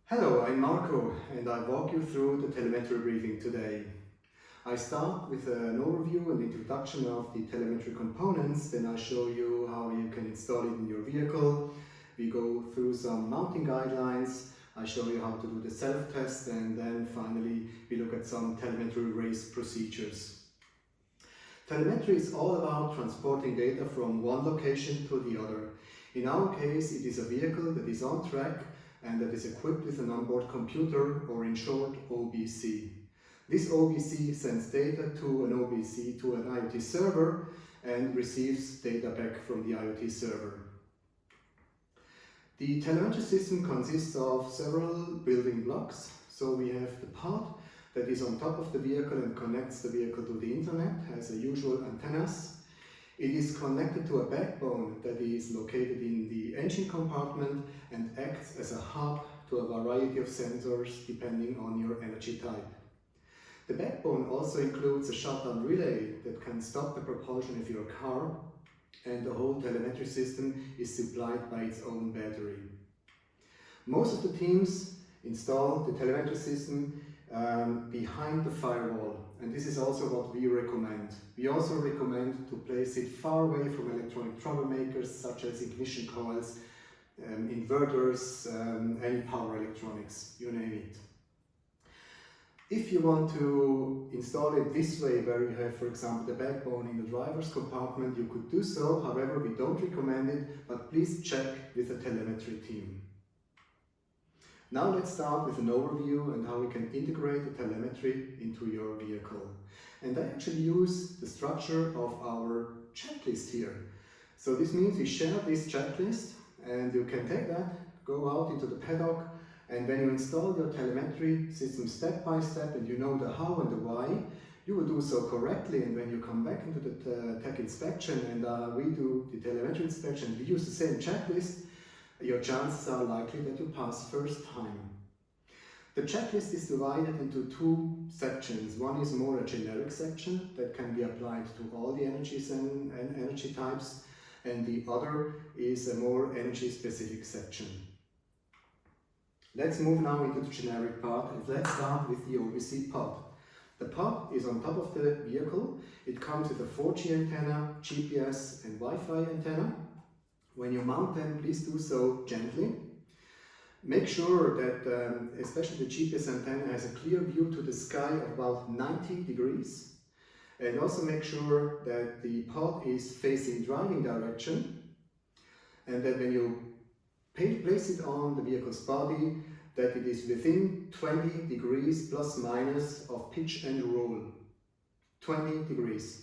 Hello, I'm Marco and I walk you through the telemetry briefing today. I start with an overview and introduction of the telemetry components, then I show you how you can install it in your vehicle. We go through some mounting guidelines, I show you how to do the self-test, and then finally we look at some telemetry race procedures. Telemetry is all about transporting data from one location to the other. In our case, it is a vehicle that is on track and that is equipped with an onboard computer, or in short, OBC. This OBC sends data to an OBC to an IoT server and receives data back from the IoT server. The telemetry system consists of several building blocks. So we have the pod that is on top of the vehicle and connects the vehicle to the internet, has the usual antennas. It is connected to a backbone that is located in the engine compartment and acts as a hub to a variety of sensors depending on your energy type. The backbone also includes a shutdown relay that can stop the propulsion of your car, and the whole telemetry system is supplied by its own battery. Most of the teams install the telemetry system behind the firewall, and this is also what we recommend. We also recommend to place it far away from electronic troublemakers such as ignition coils, inverters, any power electronics, you name it. If you want to install it this way, where you have, for example, the backbone in the driver's compartment, you could do so. However, we don't recommend it, but please check with the telemetry team. Now let's start with an overview and how we can integrate the telemetry into your vehicle. And I actually use the structure of our checklist here. So this means we share this checklist, and you can take that, go out into the paddock, and when you install your telemetry system step by step and you know the how and the why, you will do so correctly. And when you come back into the tech inspection and we do the telemetry inspection, we use the same checklist, your chances are likely that you pass first time. The checklist is divided into two sections. One is more a generic section that can be applied to all the energies and energy types, and the other is a more energy specific section. Let's move now into the generic part, and let's start with the OBC pod. The pod is on top of the vehicle. It comes with a 4G antenna, GPS and Wi-Fi antenna. When you mount them, please do so gently. Make sure that especially the GPS antenna has a clear view to the sky of about 90 degrees. And also make sure that the pod is facing driving direction, and that when you place it on the vehicle's body, that it is within 20 degrees plus minus of pitch and roll. 20 degrees.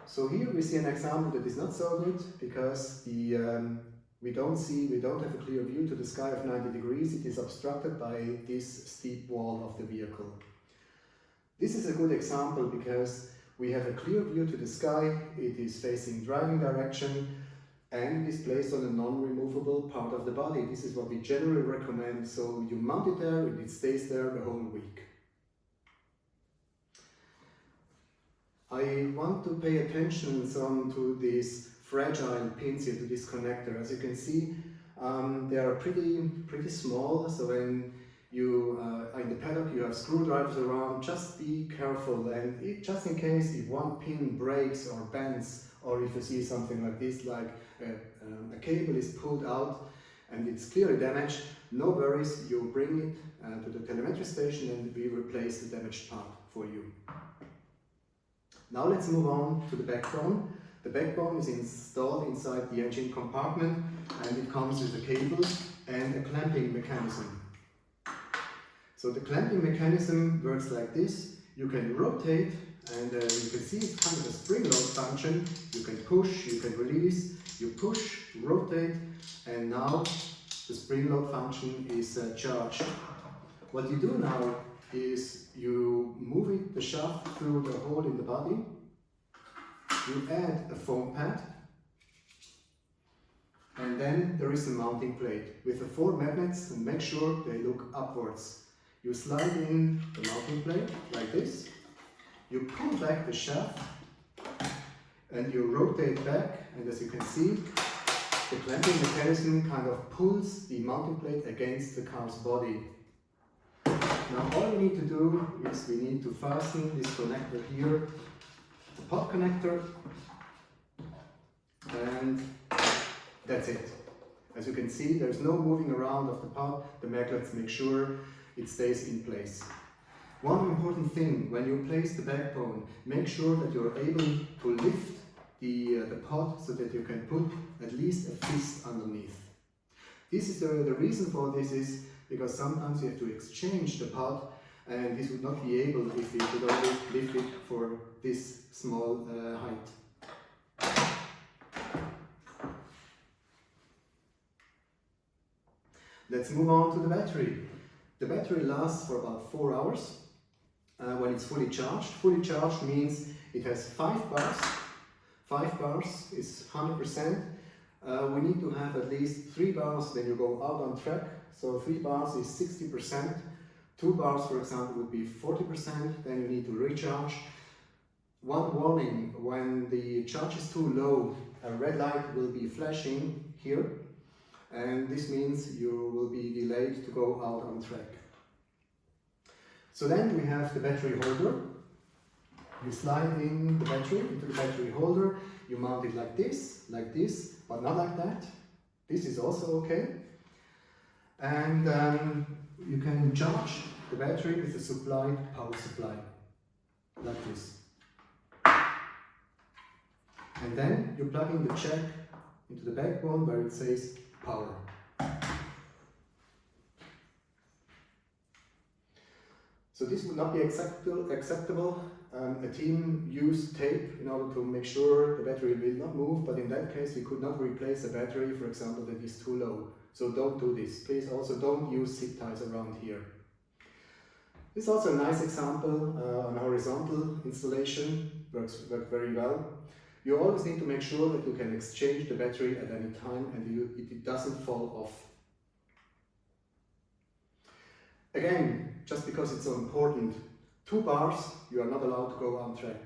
So here we see an example that is not so good, because we don't have a clear view to the sky of 90 degrees. It is obstructed by this steep wall of the vehicle. This is a good example because we have a clear view to the sky, it is facing driving direction, and it is placed on a non-removable part of the body. This is what we generally recommend, so you mount it there and it stays there the whole week. I want to pay attention to these fragile pins here, to this connector. As you can see, they are pretty small, so when you in the paddock you have screwdrivers around, just be careful, and just in case if one pin breaks or bends, or if you see something like this, like a cable is pulled out and it's clearly damaged, no worries, you bring it to the telemetry station and we replace the damaged part for you. Now let's move on to the backbone. The backbone is installed inside the engine compartment, and it comes with a cable and a clamping mechanism. So the clamping mechanism works like this. You can rotate, and you can see it's kind of a spring load function. You can push, you can release, you push, rotate, and now the spring load function is charged. What you do now is you move the shaft through the hole in the body. You add a foam pad, and then there is a mounting plate with the 4 magnets, and make sure they look upwards. You slide in the mounting plate like this, you pull back the shaft and you rotate back, and as you can see, The clamping mechanism kind of pulls the mounting plate against the car's body. Now all we need to do is we need to fasten this connector here, the pod connector, and that's it. As you can see, there's no moving around of the pod. The maglets make sure it stays in place. One important thing, when you place the backbone, make sure that you're able to lift the pod so that you can put at least a fist underneath. This is the reason for this is because sometimes you have to exchange the pod, and this would not be able if you could only lift it for this small height. Let's move on to the battery. The battery lasts for about 4 hours when it's fully charged. Fully charged means it has 5 bars. 5 bars is 100%. We need to have at least 3 bars when you go out on track. So 3 bars is 60%. 2 bars, for example, would be 40%. Then you need to recharge. One warning, when the charge is too low, a red light will be flashing here. And this means you will be delayed to go out on track. So then we have the battery holder. You slide in the battery into the battery holder. You mount it like this, but not like that. This is also okay. And you can charge the battery with a supplied power supply, like this. And then you plug in the jack into the backbone where it says power. So this would not be acceptable. A team used tape in order to make sure the battery will not move, but in that case we could not replace a battery, for example, that is too low. So don't do this. Please also don't use zip ties around here. This is also a nice example on horizontal installation, works very well. You always need to make sure that you can exchange the battery at any time and it doesn't fall off. Again, just because it's so important, 2 bars, you are not allowed to go on track.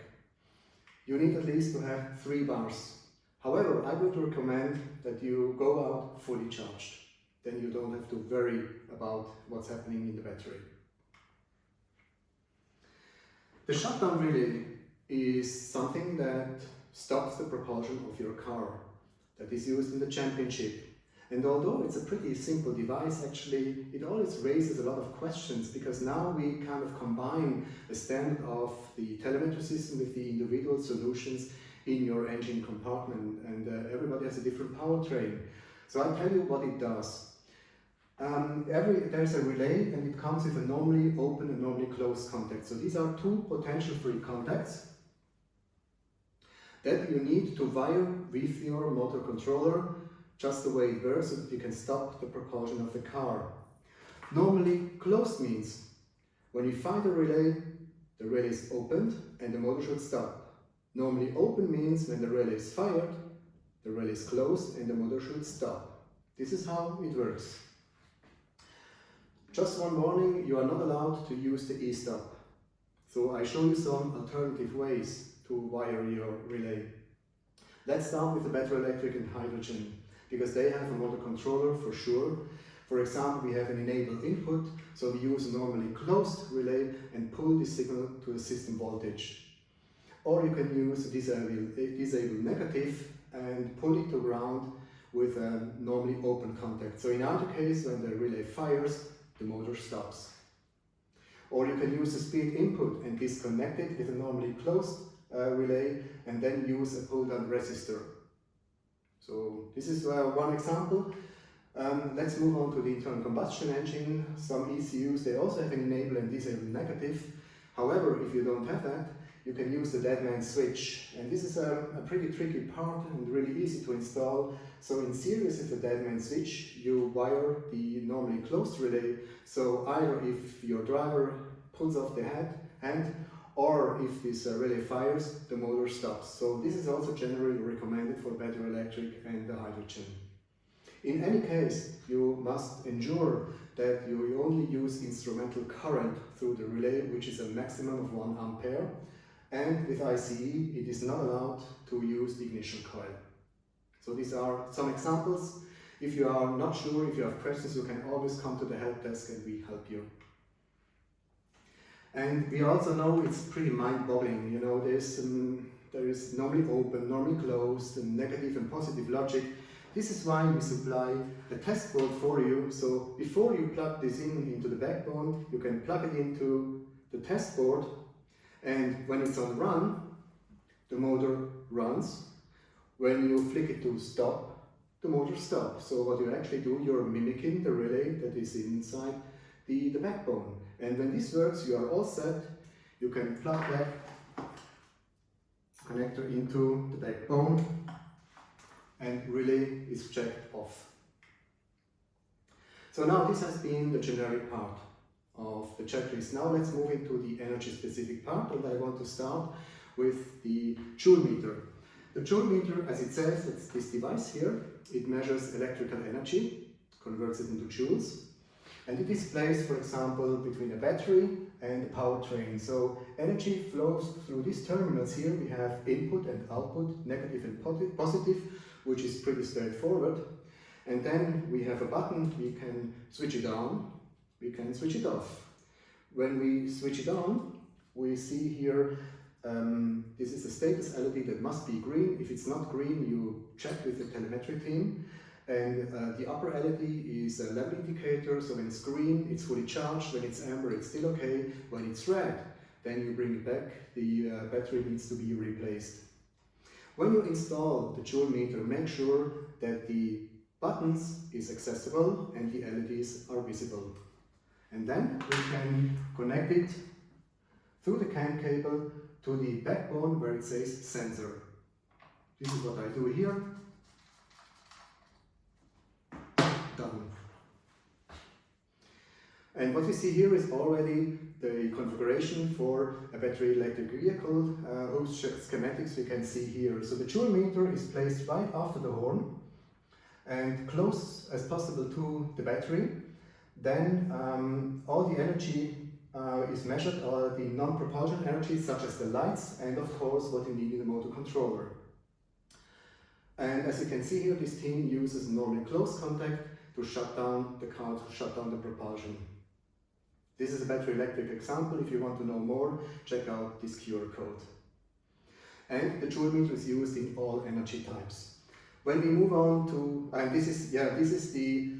You need at least to have 3 bars. However, I would recommend that you go out fully charged. Then you don't have to worry about what's happening in the battery. The shutdown relay is something that stops the propulsion of your car, that is used in the championship. And although it's a pretty simple device, actually, it always raises a lot of questions because now we kind of combine the standard of the telemetry system with the individual solutions in your engine compartment, and everybody has a different powertrain. So I'll tell you what it does. There's a relay and it comes with a normally open and normally closed contact. So these are 2 potential free contacts that you need to wire with your motor controller just the way it works so that you can stop the propulsion of the car. Normally closed means when you fire the relay is opened and the motor should stop. Normally open means when the relay is fired, the relay is closed and the motor should stop. This is how it works. Just one warning, you are not allowed to use the e-stop. So I show you some alternative ways to wire your relay. Let's start with the battery electric and hydrogen, because they have a motor controller for sure. For example, we have an enable input, so we use a normally closed relay and pull the signal to the system voltage. Or you can use a disable negative and pull it to ground with a normally open contact. So in either case, when the relay fires, the motor stops. Or you can use the speed input and disconnect it with a normally closed relay and then use a pull-down resistor. So this is one example. Let's move on to the internal combustion engine. Some ECUs, they also have an enable and disable negative. However, if you don't have that, you can use the dead man switch. And this is a pretty tricky part and really easy to install. So in series with the dead man switch, you wire the normally closed relay. So either if your driver pulls off the hand, or if this relay fires, the motor stops. So this is also generally recommended for battery electric and the hydrogen. In any case, you must ensure that you only use instrumental current through the relay, which is a maximum of 1 ampere. And with ICE, it is not allowed to use the ignition coil. So these are some examples. If you are not sure, if you have questions, you can always come to the help desk and we help you. And we also know it's pretty mind-boggling. You know, there is normally open, normally closed, and negative and positive logic. This is why we supply a test board for you. So before you plug this into the backbone, you can plug it into the test board, and when it's on run, the motor runs. When you flick it to stop, the motor stops. So what you actually do, you're mimicking the relay that is inside the backbone. And when this works, you are all set. You can plug that connector into the backbone and relay is checked off. So now this has been the generic part of the checklist. Now let's move into the energy specific part, and I want to start with the joule meter. The joule meter, as it says, it's this device here. It measures electrical energy, converts it into joules, and it is placed, for example, between a battery and a powertrain. So energy flows through these terminals here. We have input and output, negative and positive, which is pretty straightforward. And then we have a button. We can switch it on, we can switch it off. When we switch it on, we see here this is a status LED that must be green. If it's not green, you check with the telemetry team. And the upper LED is a level indicator, so when it's green, it's fully charged. When it's amber, it's still okay. When it's red, then you bring it back. The battery needs to be replaced. When you install the joule meter, make sure that the buttons is accessible and the LEDs are visible. And then we can connect it through the CAN cable to the backbone where it says sensor. This is what I do here. Done. And what you see here is already the configuration for a battery electric vehicle whose schematics we can see here. So the joule meter is placed right after the horn and close as possible to the battery. Then all the energy is measured, or the non-propulsion energy such as the lights and of course what you need in the motor controller. And as you can see here, this team uses normally close contact to shut down the car, to shut down the propulsion. This is a battery electric example. If you want to know more, check out this QR code. And the joule meter is used in all energy types. When we move on to, and this is the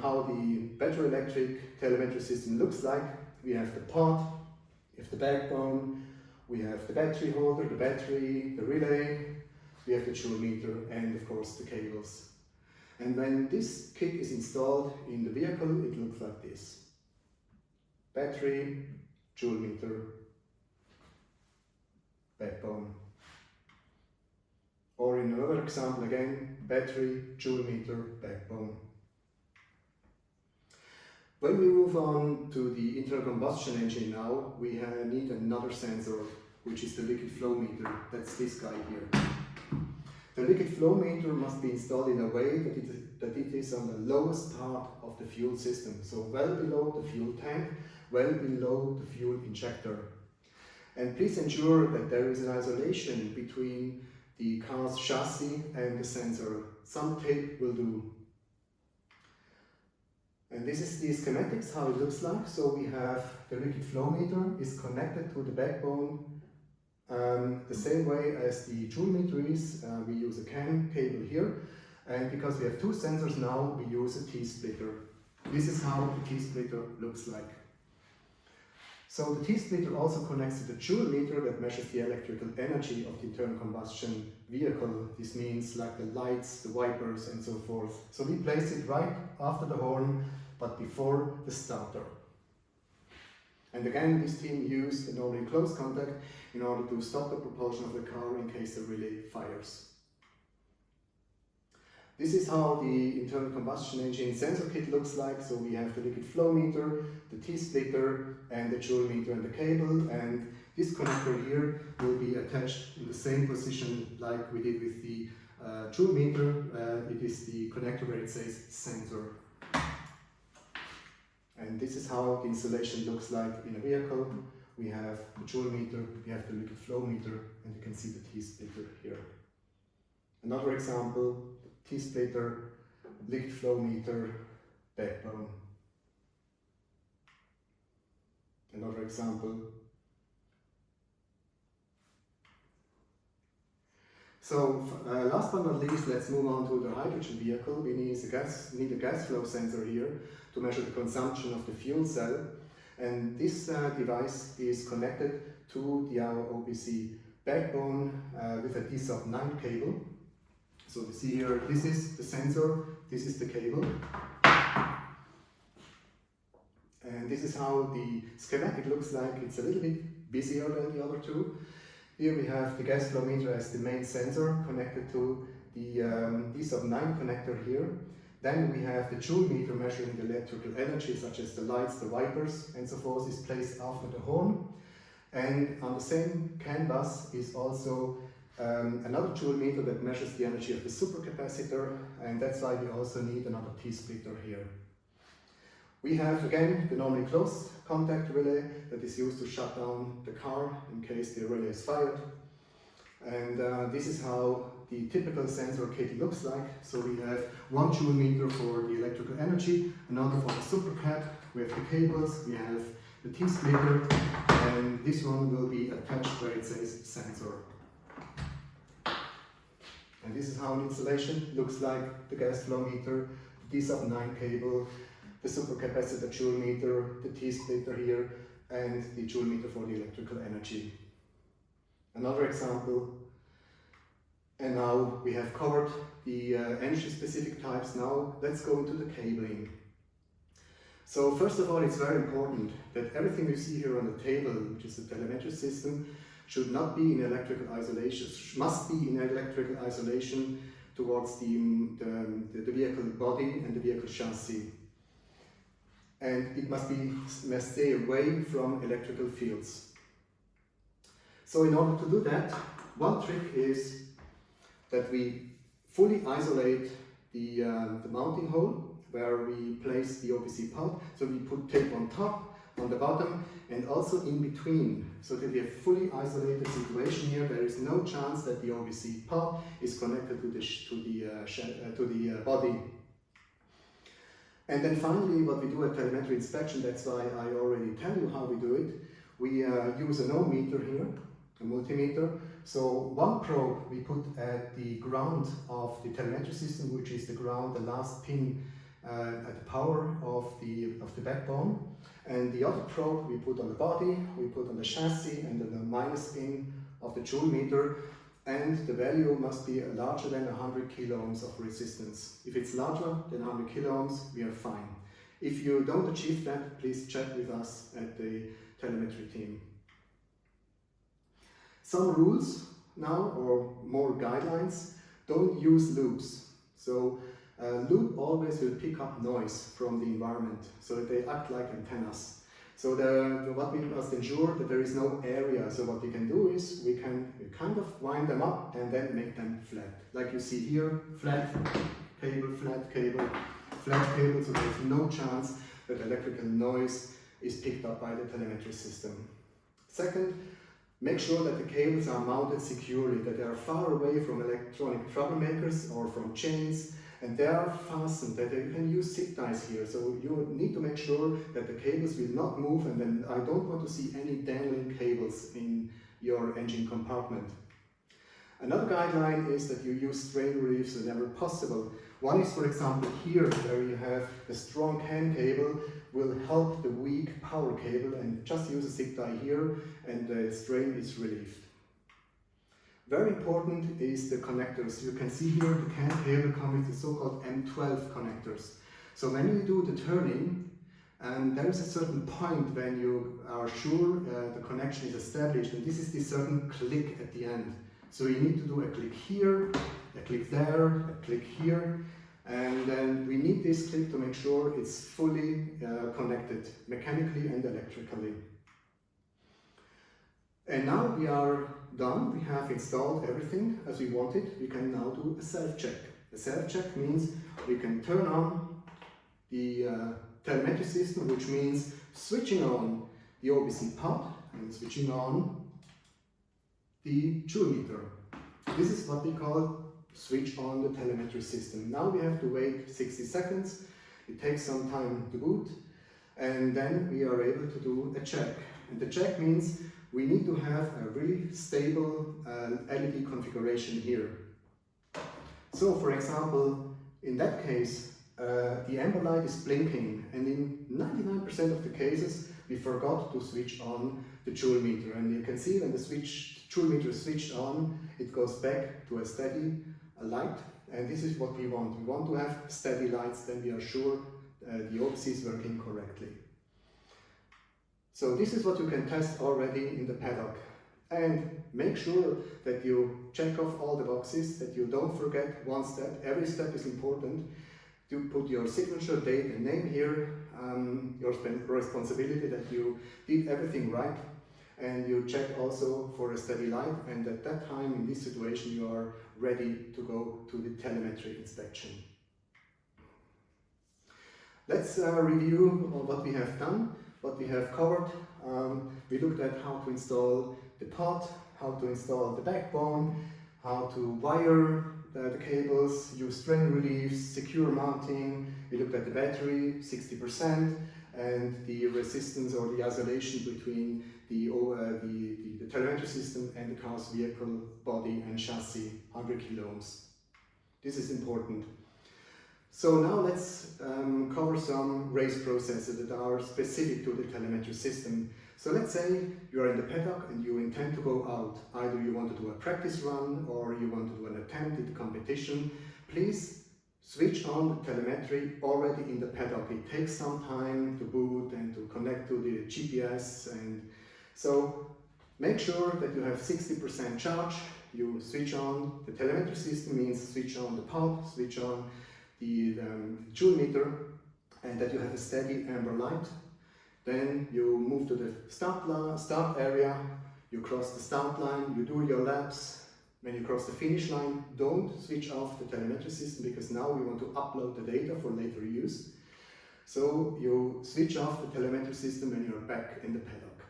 how the battery electric telemetry system looks like. We have the pod, we have the backbone, we have the battery holder, the battery, the relay, we have the joule meter, and of course the cables. And when this kit is installed in the vehicle, it looks like this. Battery, joule meter, backbone. Or in another example again, battery, joule meter, backbone. When we move on to the internal combustion engine now, we need another sensor, which is the liquid flow meter. That's this guy here. The liquid flow meter must be installed in a way that it is on the lowest part of the fuel system, so well below the fuel tank, well below the fuel injector. And please ensure that there is an isolation between the car's chassis and the sensor. Some tape will do. And this is the schematics, how it looks like. So we have the liquid flow meter is connected to the backbone the same way as the joule meter is. We use a CAN cable here, and because we have two sensors now, we use a T-splitter. This is how the T-splitter looks like. So the T-splitter also connects to the joule meter that measures the electrical energy of the internal combustion vehicle. This means like the lights, the wipers and so forth. So we place it right after the horn, but before the starter. And again, this team used the normally close contact in order to stop the propulsion of the car in case the relay fires. This is how the internal combustion engine sensor kit looks like. So we have the liquid flow meter, the T-splitter and the joule meter and the cable, and this connector here will be attached in the same position like we did with the joule meter. It is the connector where it says sensor. And this is how the installation looks like in a vehicle. We have the joule meter, we have the liquid flow meter, and you can see the T-splitter here. Another example, T-splitter, liquid flow meter, backbone. Another example. So last but not least, let's move on to the hydrogen vehicle. We need a gas flow sensor here to measure the consumption of the fuel cell. And this device is connected to our OPC backbone with a D-sub-9 cable. So you see here, this is the sensor, this is the cable. And this is how the schematic looks like. It's a little bit busier than the other two. Here we have the gas flow meter as the main sensor connected to the D-sub-9 connector here. Then we have the joule meter measuring the electrical energy, such as the lights, the wipers, and so forth, is placed after the horn. And on the same CAN bus is also another joule meter that measures the energy of the supercapacitor, and that's why we also need another T-splitter here. We have again the normally closed contact relay that is used to shut down the car in case the relay is fired. And this is how the typical sensor kit looks like. So we have one joule meter for the electrical energy, another for the supercap, we have the cables, we have the T-splitter, and this one will be attached where it says sensor. And this is how an installation looks like: the gas flow meter, the D-sub-9 cable, the supercapacitor joule meter, the T-splitter here, and the joule meter for the electrical energy. Another example. And now we have covered the energy specific types. Now let's go into the cabling. So first of all, it's very important that everything you see here on the table, which is the telemetry system, should not be in electrical isolation, must be in electrical isolation towards the vehicle body and the vehicle chassis. And it must stay away from electrical fields. So in order to do that, one trick is that we fully isolate the mounting hole where we place the OPC pod. So we put tape on top, on the bottom, and also in between, so that we have fully isolated situation here. There is no chance that the OPC pod is connected to the body. And then finally, what we do at telemetry inspection, that's why I already tell you how we do it. We use an ohm meter here, a multimeter. So one probe we put at the ground of the telemetry system, which is the ground, the last pin at the power of the backbone. And the other probe we put on the body, we put on the chassis, and then the minus pin of the joule meter. And the value must be larger than 100 kilo ohms of resistance. If it's larger than 100 kilo ohms, we are fine. If you don't achieve that, please check with us at the telemetry team. Some rules now, or more guidelines: don't use loops. So a loop always will pick up noise from the environment, so they act like antennas. So what we must ensure that there is no area. So what we can do is we can kind of wind them up and then make them flat. Like you see here, flat cable, flat cable, flat cable, so there is no chance that electrical noise is picked up by the telemetry system. Second, make sure that the cables are mounted securely, that they are far away from electronic troublemakers or from chains, and they are fastened, that you can use zip ties here. So you need to make sure that the cables will not move, and then I don't want to see any dangling cables in your engine compartment. Another guideline is that you use strain reliefs whenever possible. One is, for example, here, where you have the strong CAN cable will help the weak power cable, and just use a zip tie here and the strain is relieved. Very important is the connectors. You can see here the CAN cable comes with the so-called M12 connectors. So when you do the turning, there is a certain point when you are sure the connection is established, and this is the certain click at the end. So you need to do a click here, a click there, a click here, and then we need this click to make sure it's fully connected mechanically and electrically. And now we are done. We have installed everything as we wanted. We can now do a self-check. A self-check means we can turn on the telemetry system, which means switching on the OPC pod and switching on the joule meter. This is what we call switch on the telemetry system. Now we have to wait 60 seconds. It takes some time to boot, and then we are able to do a check. And the check means we need to have a really stable LED configuration here. So for example, in that case, the amber light is blinking, and in 99% of the cases we forgot to switch on the joule meter. And you can see when the joule meter is switched on, it goes back to a steady light, and this is what we want. We want to have steady lights, then we are sure the OPC is working correctly. So this is what you can test already in the paddock. And make sure that you check off all the boxes, that you don't forget one step. Every step is important. To put your signature, date and name here, your responsibility that you did everything right, and you check also for a steady light, and at that time, in this situation, you are ready to go to the telemetry inspection. Let's review what we have done, what we have covered. We looked at how to install the pod, how to install the backbone, how to wire the cables, use strain reliefs, secure mounting. We looked at the battery, 60%, and the resistance or the isolation between the telemetry system and the car's vehicle body and chassis, 100 kilo ohms. This is important. So now let's cover some race processes that are specific to the telemetry system. So let's say you are in the paddock and you intend to go out. Either you want to do a practice run or you want to do an attempt at the competition. Please switch on the telemetry already in the paddock. It takes some time to boot and to connect to the GPS, and so make sure that you have 60% charge. You switch on the telemetry system, means switch on the pod, switch on the joule meter, and that you have a steady amber light. Then you move to the start area, you cross the start line, you do your laps. When you cross the finish line, don't switch off the telemetry system, because now we want to upload the data for later use. So you switch off the telemetry system when you're back in the paddock.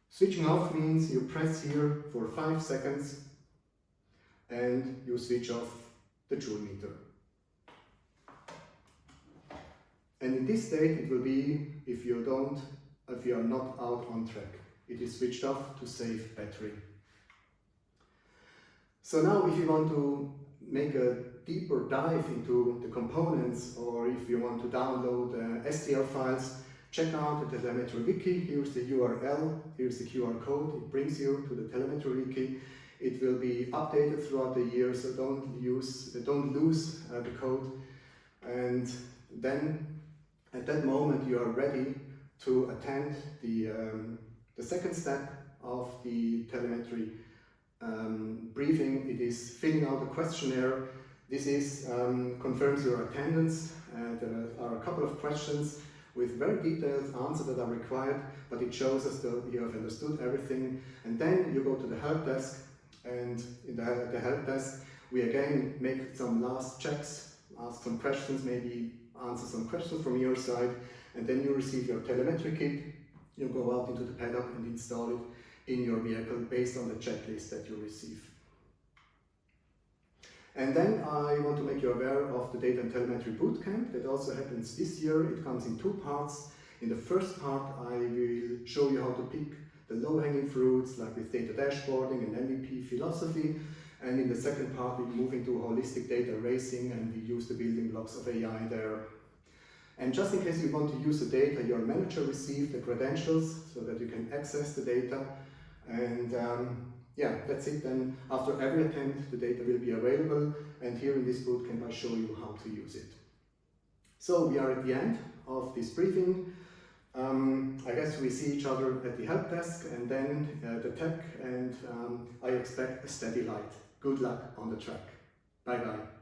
Switching off means you press here for 5 seconds and you switch off the joule meter. And in this state it will be if you are not out on track. It is switched off to save battery. So now if you want to make a deeper dive into the components, or if you want to download STL files, check out the Telemetry wiki. Here's the URL, here's the QR code. It brings you to the Telemetry wiki. It will be updated throughout the year, so don't lose the code. And then at that moment you are ready to attend the second step of the telemetry briefing. It is filling out a questionnaire. This is confirms your attendance. There are a couple of questions with very detailed answers that are required, but it shows us that you have understood everything. And then you go to the help desk, and in the help desk we again make some last checks, ask some questions, maybe answer some questions from your side, and then you receive your telemetry kit. You go out into the paddock and install it in your vehicle based on the checklist that you receive. And then I want to make you aware of the Data and Telemetry Bootcamp that also happens this year. It comes in 2 parts. In the first part I will show you how to pick the low-hanging fruits, like with data dashboarding and MVP philosophy. And in the second part we move into holistic data racing, and we use the building blocks of AI there. And just in case you want to use the data, your manager received the credentials so that you can access the data. And yeah, that's it. Then after every attempt the data will be available, and here in this bootcamp I show you how to use it. So we are at the end of this briefing. I guess we see each other at the help desk, and then the tech, and I expect a steady light. Good luck on the track. Bye bye.